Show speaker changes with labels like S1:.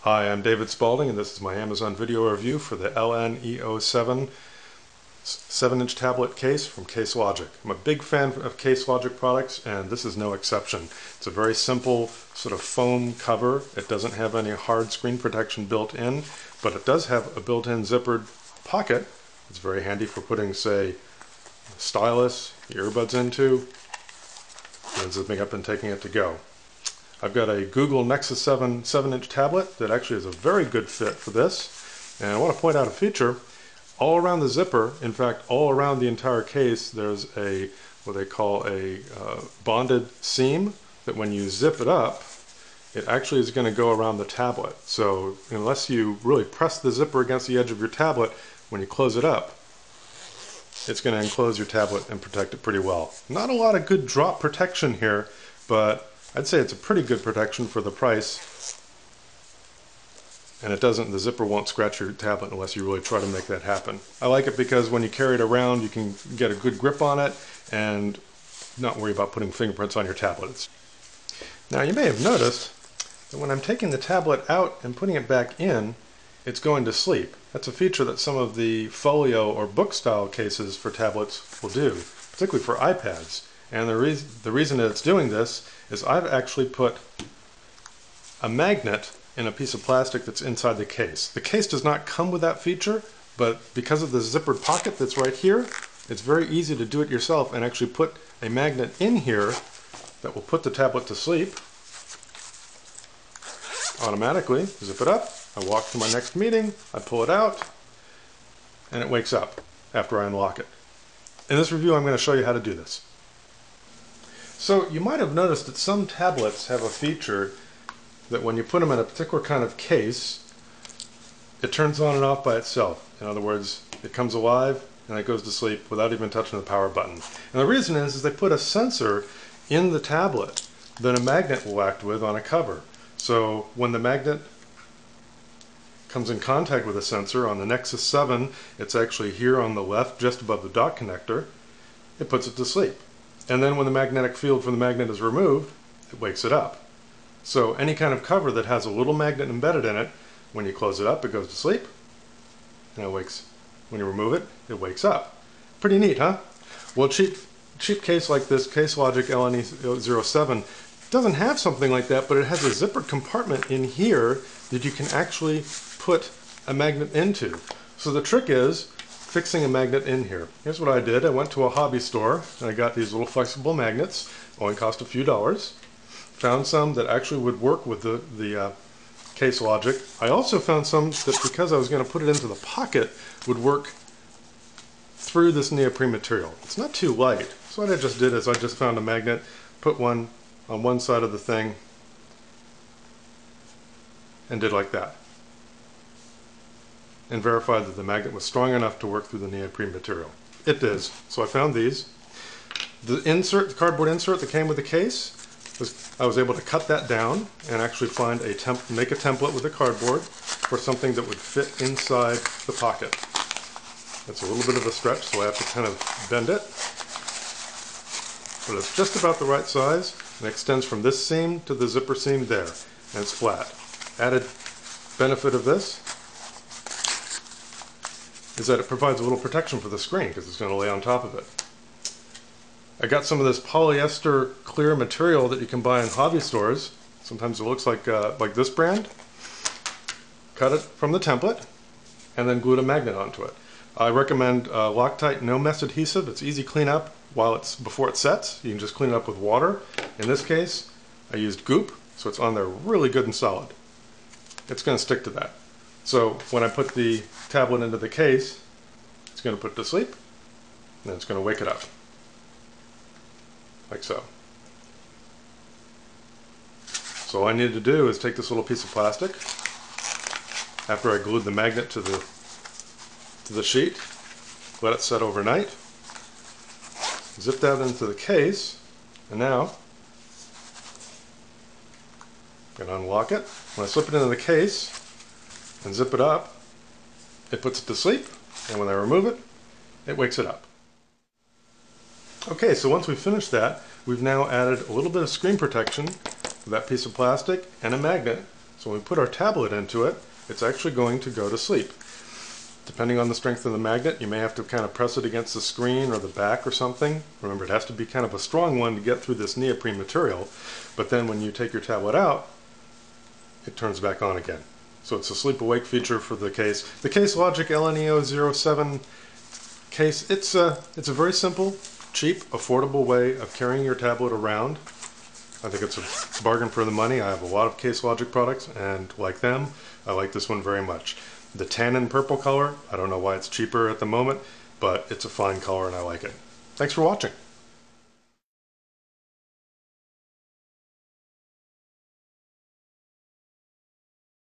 S1: Hi, I'm David Spalding, and this is my Amazon video review for the LNEO7 7-inch tablet case from Case Logic. I'm a big fan of Case Logic products, and this is no exception. It's a very simple sort of foam cover. It doesn't have any hard screen protection built in, but it does have a built-in zippered pocket. It's very handy for putting, say, a stylus, earbuds into, and zipping up and taking it to go. I've got a Google Nexus 7 7-inch tablet that actually is a very good fit for this. And I want to point out a feature. All around the zipper, in fact, all around the entire case, there's a what they call a bonded seam that when you zip it up, it actually is going to go around the tablet. So unless you really press the zipper against the edge of your tablet, when you close it up, it's going to enclose your tablet and protect it pretty well. Not a lot of good drop protection here, but I'd say it's a pretty good protection for the price, and the zipper won't scratch your tablet unless you really try to make that happen. I like it because when you carry it around, you can get a good grip on it and not worry about putting fingerprints on your tablets. Now you may have noticed that when I'm taking the tablet out and putting it back in, it's going to sleep. That's a feature that some of the folio or book style cases for tablets will do, particularly for iPads. And the reason that it's doing this is I've actually put a magnet in a piece of plastic that's inside the case. The case does not come with that feature, but because of the zippered pocket that's right here, it's very easy to do it yourself and actually put a magnet in here that will put the tablet to sleep automatically. Zip it up, I walk to my next meeting, I pull it out, and it wakes up after I unlock it. In this review, I'm going to show you how to do this. So you might have noticed that some tablets have a feature that when you put them in a particular kind of case, it turns on and off by itself. In other words, it comes alive and it goes to sleep without even touching the power button. And the reason is they put a sensor in the tablet that a magnet will act with on a cover. So when the magnet comes in contact with a sensor on the Nexus 7, it's actually here on the left, just above the dock connector, it puts it to sleep. And then when the magnetic field from the magnet is removed, it wakes it up. So any kind of cover that has a little magnet embedded in it, when you close it up, it goes to sleep, and it wakes. When you remove it, it wakes up. Pretty neat, huh? Well, cheap case like this, Case Logic LNE07, doesn't have something like that, but it has a zippered compartment in here that you can actually put a magnet into. So the trick is fixing a magnet in here. Here's what I did. I went to a hobby store and I got these little flexible magnets. Only cost a few dollars. Found some that actually would work with the Case Logic. I also found some that, because I was going to put it into the pocket, would work through this neoprene material. It's not too light. So what I just did is I just found a magnet, put one on one side of the thing, and did like that, and verified that the magnet was strong enough to work through the neoprene material. It is. So I found these. The cardboard insert that came with the case, I was able to cut that down and actually find make a template with the cardboard for something that would fit inside the pocket. It's a little bit of a stretch, so I have to kind of bend it. But it's just about the right size and extends from this seam to the zipper seam there, and it's flat. Added benefit of this is that it provides a little protection for the screen because it's going to lay on top of it. I got some of this polyester clear material that you can buy in hobby stores. Sometimes it looks like this brand. Cut it from the template and then glued a magnet onto it. I recommend Loctite No Mess adhesive. It's easy cleanup before it sets. You can just clean it up with water. In this case, I used goop, so it's on there really good and solid. It's going to stick to that. So when I put the tablet into the case, it's going to put it to sleep, and then it's going to wake it up, like so. So all I needed to do is take this little piece of plastic, after I glued the magnet to the sheet, let it set overnight, zip that into the case, and now I'm going to unlock it. When I slip it into the case and zip it up, it puts it to sleep, and when I remove it, it wakes it up. Okay, so once we've finished that, we've now added a little bit of screen protection with that piece of plastic and a magnet So when we put our tablet into it, it's actually going to go to sleep. Depending on the strength of the magnet, you may have to kind of press it against the screen or the back or something. Remember, it has to be kind of a strong one to get through this neoprene material, but then when you take your tablet out, it turns back on again. So it's a sleep-awake feature for the case. The Case Logic LNEO07 case, it's a very simple, cheap, affordable way of carrying your tablet around. I think it's a bargain for the money. I have a lot of Case Logic products, and like them, I like this one very much. The tannin purple color, I don't know why it's cheaper at the moment, but it's a fine color and I like it. Thanks for watching.